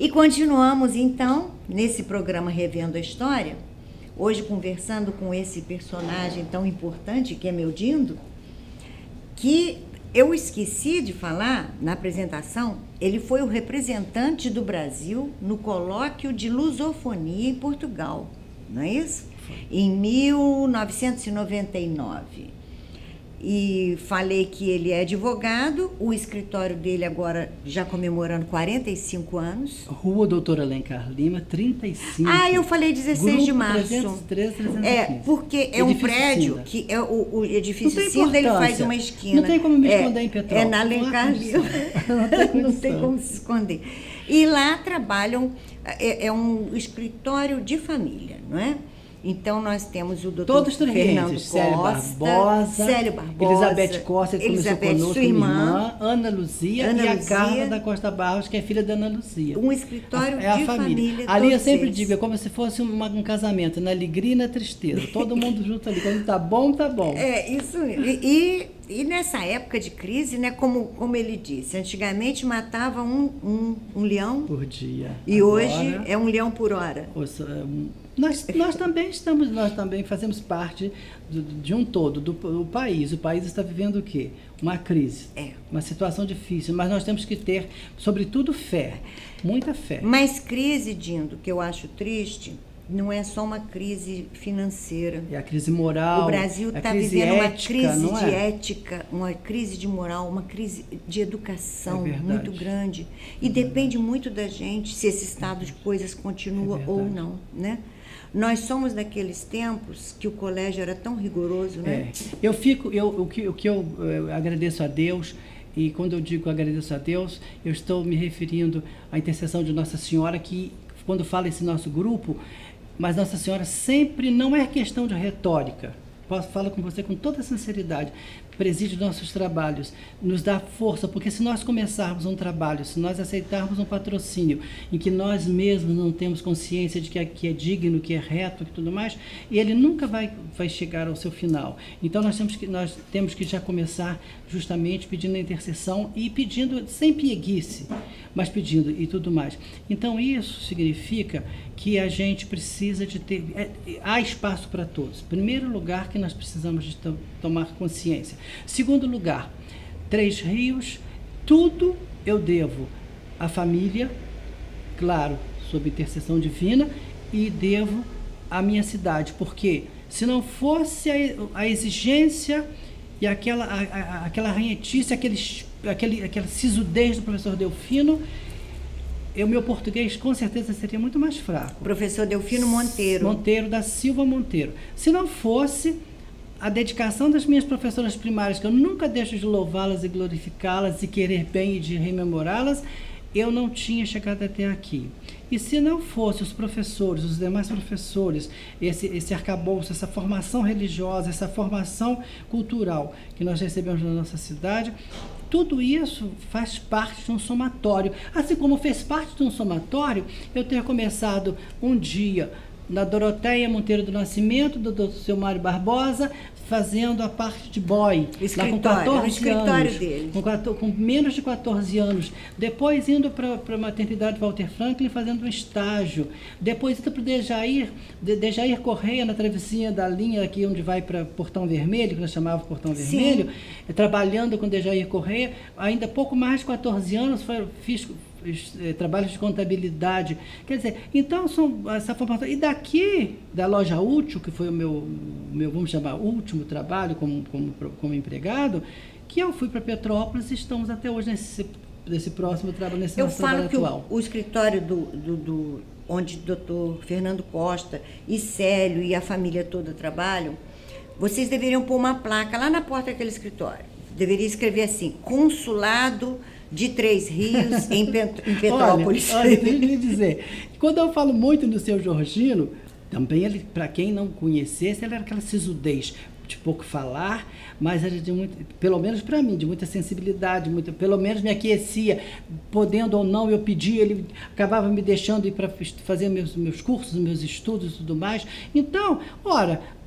E continuamos, então, nesse programa Revendo a História, hoje conversando com esse personagem tão importante que é meu Dindo, que eu esqueci de falar na apresentação, ele foi o representante do Brasil no colóquio de lusofonia em Portugal, não é isso? Em 1999. E falei que ele é advogado, o escritório dele agora já comemorando 45 anos. Rua Doutor Alencar Lima, 35. Ah, eu falei 16 Grupo de março. 313, 315. É, porque é um Edifício prédio Cinda. que é o edifício Não tem Cinda, ele importância. faz uma esquina. Não tem como me esconder em Petrópolis. É na Alencar Lima. Não tem como se esconder. E lá trabalham, é um escritório de família, não é? Então, nós temos o doutor Todos Fernando Costa, Célio Barbosa, Elizabeth Costa, que começou conosco, sua irmã, Ana Luzia e a Carla da Costa Barros, que é filha da Ana Luzia. Um escritório é a de família. Ali eu sempre digo, é como se fosse um casamento, na alegria e na tristeza. Todo mundo junto ali. Quando tá bom, tá bom. É, isso mesmo. E nessa época de crise, né, como ele disse, antigamente matava um leão por dia. E agora, hoje é um leão por hora. Nós também fazemos parte de um todo, do país. O país está vivendo o quê? Uma crise, uma situação difícil, mas nós temos que ter, sobretudo, fé, muita fé. Mas crise, Dindo, que eu acho triste, não é só uma crise financeira. É a crise moral. O Brasil está vivendo uma crise de ética, uma crise de moral, uma crise de educação muito grande. E depende muito da gente se esse estado de coisas continua ou não, né? Nós somos daqueles tempos que o colégio era tão rigoroso, né? O que eu agradeço a Deus, e quando eu digo agradeço a Deus, eu estou me referindo à intercessão de Nossa Senhora, que quando fala esse nosso grupo, mas Nossa Senhora sempre não é questão de retórica. Falo com você com toda sinceridade. Preside nossos trabalhos, nos dá força, porque se nós começarmos um trabalho, se nós aceitarmos um patrocínio em que nós mesmos não temos consciência de que é digno, que é reto e tudo mais, ele nunca vai chegar ao seu final. Então nós temos que já começar justamente pedindo a intercessão e pedindo sem pieguice, mas pedindo e tudo mais. Então isso significa que a gente precisa de ter... há espaço para todos. Primeiro lugar que nós precisamos de tomar consciência. Segundo lugar, Três Rios, tudo eu devo à família, claro, sob intercessão divina, e devo à minha cidade, porque se não fosse a exigência e aquela ranhetice, aquela sisudez do professor Delfino, o meu português com certeza seria muito mais fraco. Professor Delfino Monteiro. Monteiro, da Silva Monteiro. Se não fosse a dedicação das minhas professoras primárias, que eu nunca deixo de louvá-las e glorificá-las e querer bem e de rememorá-las, eu não tinha chegado até aqui. E se não fosse os professores, os demais professores, esse arcabouço, essa formação religiosa, essa formação cultural que nós recebemos na nossa cidade, tudo isso faz parte de um somatório. Assim como fez parte de um somatório, eu ter começado um dia na Doroteia Monteiro do Nascimento, do Dr. Seu Mário Barbosa, fazendo a parte de boy, lá com 14 anos, dele. Com menos de 14 anos. Depois indo para a maternidade Walter Franklin, fazendo um estágio. Depois indo para o Dejair Correia, na travessinha da linha aqui onde vai para Portão Vermelho, que nós chamávamos Portão Vermelho, trabalhando com Dejair Correia. Ainda pouco mais de 14 anos, fiz trabalhos de contabilidade. Quer dizer, então, essa formação. E daqui, da loja útil, que foi o meu vamos chamar, último trabalho como empregado, que eu fui para Petrópolis e estamos até hoje nesse próximo trabalho, nesse nosso trabalho atual. Eu falo que o escritório onde o doutor Fernando Costa e Célio e a família toda trabalham, vocês deveriam pôr uma placa lá na porta daquele escritório. Deveria escrever assim, Consulado de Três Rios, em Petrópolis. Olha, deixa eu lhe dizer, quando eu falo muito do seu Georgino, também ele, para quem não conhecesse, ele era aquela sisudez, de pouco falar, mas era de muito, pelo menos para mim, de muita sensibilidade, pelo menos me aquecia, podendo ou não, eu pedia, ele acabava me deixando ir para fazer meus cursos, meus estudos e tudo mais. Então,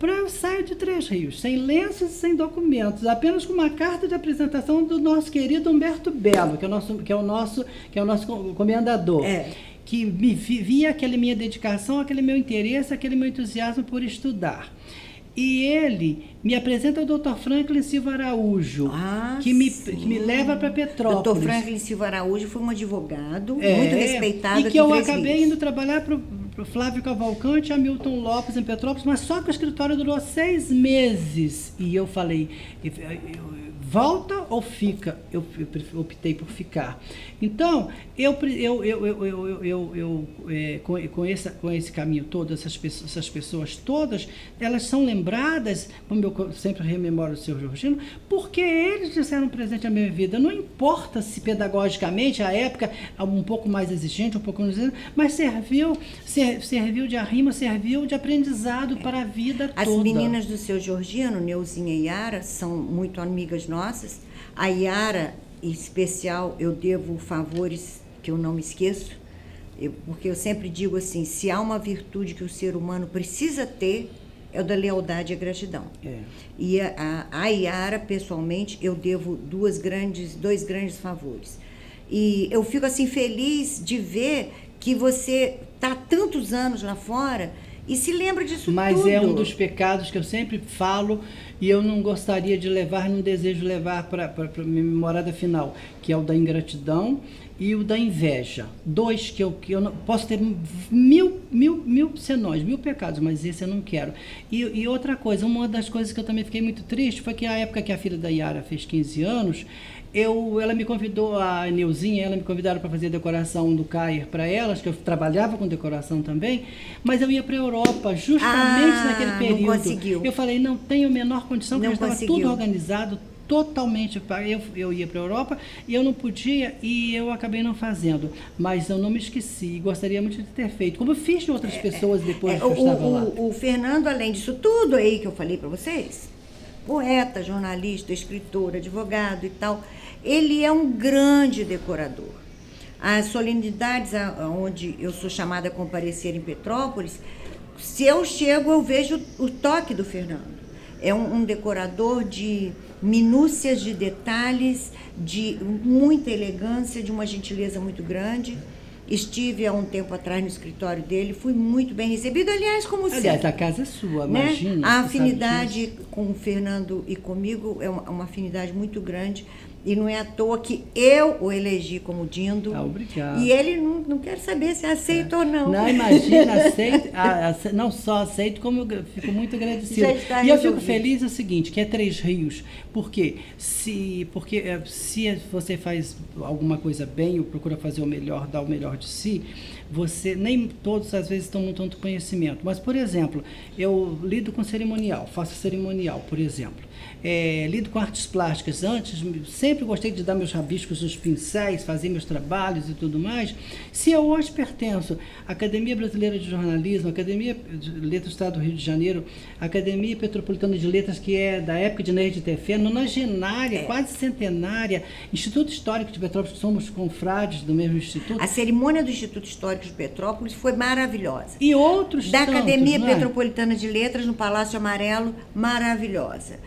eu saio de Três Rios, sem lenços e sem documentos, apenas com uma carta de apresentação do nosso querido Humberto Belo, que é o nosso comendador. que via aquela minha dedicação, aquele meu interesse, aquele meu entusiasmo por estudar. E ele me apresenta o Dr. Franklin Silva Araújo, que me leva para Petrópolis. Dr. Franklin Silva Araújo foi um advogado muito respeitado. E que eu acabei indo trabalhar para o Flávio Cavalcante e Hamilton Lopes em Petrópolis, mas só que o escritório durou 6 meses. E eu falei, volta ou fica? Eu optei por ficar. Então, com esse caminho todo, essas pessoas todas, elas são lembradas, como eu sempre rememoro o Sr. Georgino, porque eles disseram presente à minha vida. Não importa se pedagogicamente, a época, um pouco mais exigente, um pouco menos exigente, mas serviu de arrimo, serviu de aprendizado para a vida toda. As meninas do Sr. Georgino, Neuzinha e Yara, são muito amigas nossas. A Yara, em especial, eu devo favores que eu não me esqueço, porque eu sempre digo assim, se há uma virtude que o ser humano precisa ter, é o da lealdade e a gratidão. E a Yara, pessoalmente, eu devo dois grandes favores. E eu fico assim feliz de ver que você está há tantos anos lá fora e se lembra disso tudo. Mas é um dos pecados que eu sempre falo e eu não gostaria de levar, não desejo levar para a minha morada final, que é o da ingratidão e o da inveja. 2 que eu não posso ter mil senões, 1000 pecados, mas esse eu não quero. E outra coisa, uma das coisas que eu também fiquei muito triste foi que a época que a filha da Yara fez 15 anos, ela me convidou, a Neuzinha, ela me convidaram para fazer a decoração do CAIR para elas, que eu trabalhava com decoração também, mas eu ia para a Europa justamente naquele período. Não conseguiu. Eu falei, não tenho a menor condição, porque estava tudo organizado, totalmente. Eu ia para a Europa e eu não podia e eu acabei não fazendo. Mas eu não me esqueci e gostaria muito de ter feito, como eu fiz de outras pessoas depois que eu estava lá. O Fernando, além disso tudo aí que eu falei para vocês, poeta, jornalista, escritor, advogado e tal, ele é um grande decorador. As solenidades onde eu sou chamada a comparecer em Petrópolis, se eu chego, eu vejo o toque do Fernando. É um decorador de minúcias, de detalhes, de muita elegância, de uma gentileza muito grande. Estive há um tempo atrás no escritório dele, fui muito bem recebido, aliás, como sempre. Aliás, a casa é sua, né? Imagina. A afinidade com o Fernando e comigo é uma afinidade muito grande. E não é à toa que eu o elegi como Dindo. Obrigado. E ele não quer saber se aceita ou não. Não, imagina, aceito, não só aceito, como eu fico muito agradecida. E eu fico feliz é o seguinte, que é 3 Rios. Por quê? Porque se você faz alguma coisa bem, ou procura fazer o melhor, dar o melhor de si, você, nem todos às vezes estão com tanto conhecimento. Mas, por exemplo, eu lido com cerimonial, faço cerimonial, por exemplo. Lido com artes plásticas. Antes, sempre gostei de dar meus rabiscos nos pincéis, fazer meus trabalhos e tudo mais. Se eu hoje pertenço à Academia Brasileira de Jornalismo, Academia de Letras do Estado do Rio de Janeiro, Academia Petropolitana de Letras, que é da época de Neide Tefé, nonagenária, quase centenária, Instituto Histórico de Petrópolis, somos confrades do mesmo instituto. A cerimônia do Instituto Histórico de Petrópolis foi maravilhosa. E outros da tantos, Academia Petropolitana de Letras, no Palácio Amarelo, maravilhosa.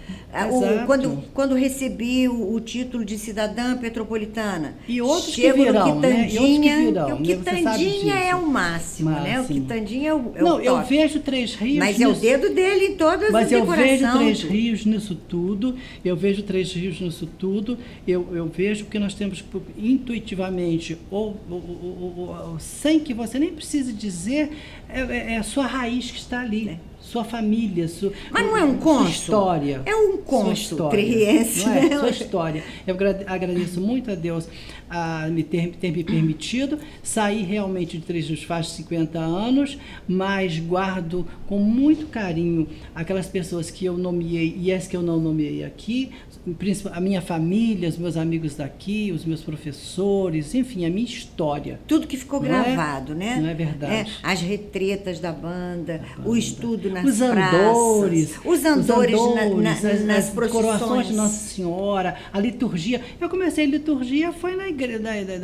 Quando recebi o título de cidadã petropolitana. E outros chego que virão, no Quitandinha, né? o Quitandinha é o máximo, né? O Quitandinha é o Não, top. eu vejo 3 Rios. Mas é o dedo dele em todas as decorações. Mas eu vejo 3 Rios nisso tudo. Eu vejo 3 Rios nisso tudo. Eu vejo que nós temos intuitivamente, ou sem que você nem precise dizer, é a sua raiz que está ali. Sua família, mas não é um cônsul? Sua história. É um cônsul triense. Não é? Sua história. Eu agradeço muito a Deus a ter me permitido sair realmente de 3 Rios faz 50 anos, mas guardo com muito carinho aquelas pessoas que eu nomeei e as que eu não nomeei aqui, a minha família, os meus amigos daqui, os meus professores, enfim, a minha história. Tudo que ficou gravado, né? Não é verdade? As retretas da banda, o estudo nas os andores, os andores nas procissões. Coroações de Nossa Senhora, a liturgia. Eu comecei a liturgia, foi na igreja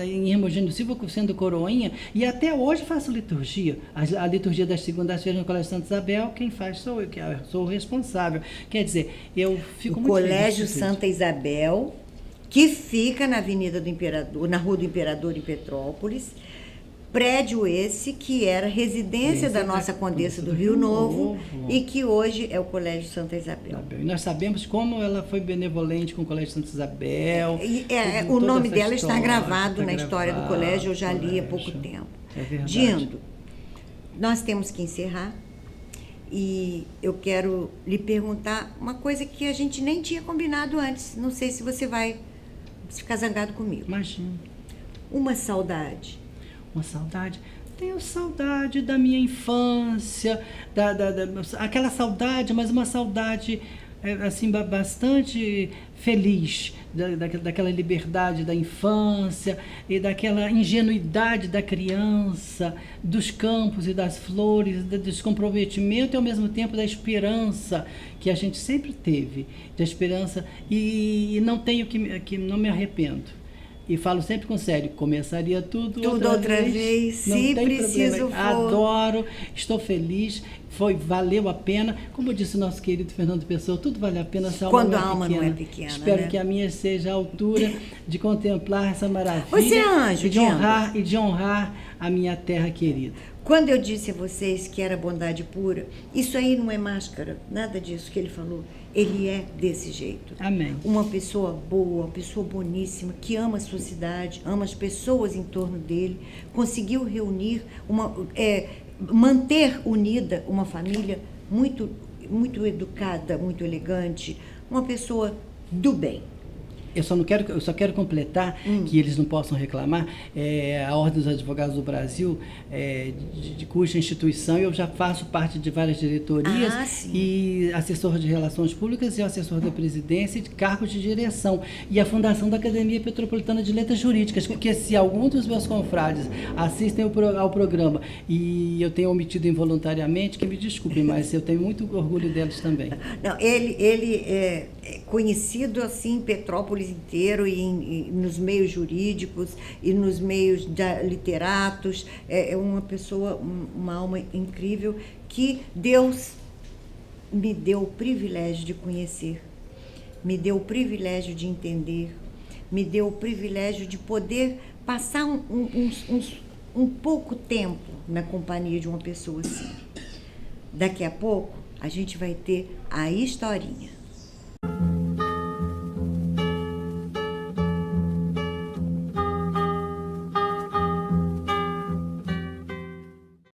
em Hermogênio Silva, sendo coroinha, e até hoje faço liturgia. A liturgia das segundas-feiras no Colégio Santa Isabel, quem faz sou eu, que sou o responsável. Quer dizer, eu fico muito feliz. O Colégio Santa Isabel, que fica na Avenida do Imperador, na Rua do Imperador, em Petrópolis, Prédio esse que era residência Esse da é nossa da Condessa do Condessa Rio do Rio Novo Novo. e que hoje é o Colégio Santa Isabel. E nós sabemos como ela foi benevolente com o Colégio Santa Isabel. O toda nome essa dela está história, gravado está na história do gravado, colégio, eu já li há colégio. pouco tempo. É verdade. Dindo, nós temos que encerrar e eu quero lhe perguntar uma coisa que a gente nem tinha combinado antes. Não sei se você vai ficar zangado comigo. Imagina. Uma saudade. Uma saudade. Tenho saudade da minha infância, aquela saudade, mas uma saudade assim bastante feliz, daquela liberdade da infância e daquela ingenuidade da criança, dos campos e das flores, do descomprometimento e ao mesmo tempo da esperança que a gente sempre teve, da esperança, e não tenho que não me arrependo. E falo sempre com sério, começaria tudo outra vez. Não se tem preciso problema. for. Adoro, estou feliz, valeu a pena. Como disse o nosso querido Fernando Pessoa, tudo vale a pena se a alma Quando não é a alma pequena. não é pequena. Espero né? que a minha seja à altura de contemplar essa maravilha. Você é anjo, e de honrar a minha terra querida. Quando eu disse a vocês que era bondade pura, isso aí não é máscara, nada disso que ele falou. Ele é desse jeito. Amém. Uma pessoa boa, uma pessoa boníssima, que ama a sua cidade, ama as pessoas em torno dele, conseguiu reunir, manter unida uma família muito, muito educada, muito elegante, uma pessoa do bem. Eu só quero completar que eles não possam reclamar. A Ordem dos Advogados do Brasil, de cuja instituição eu já faço parte de várias diretorias e assessor de Relações Públicas e assessor da Presidência de cargos de direção. E a Fundação da Academia Petropolitana de Letras Jurídicas, porque se algum dos meus confrades assistem ao programa e eu tenho omitido involuntariamente, que me desculpem, mas eu tenho muito orgulho deles também. Não, ele é conhecido assim em Petrópolis inteiro e nos meios jurídicos e nos meios literatos. É uma pessoa, uma alma incrível que Deus me deu o privilégio de conhecer, me deu o privilégio de entender, me deu o privilégio de poder passar um pouco tempo na companhia de uma pessoa assim. Daqui a pouco a gente vai ter a historinha.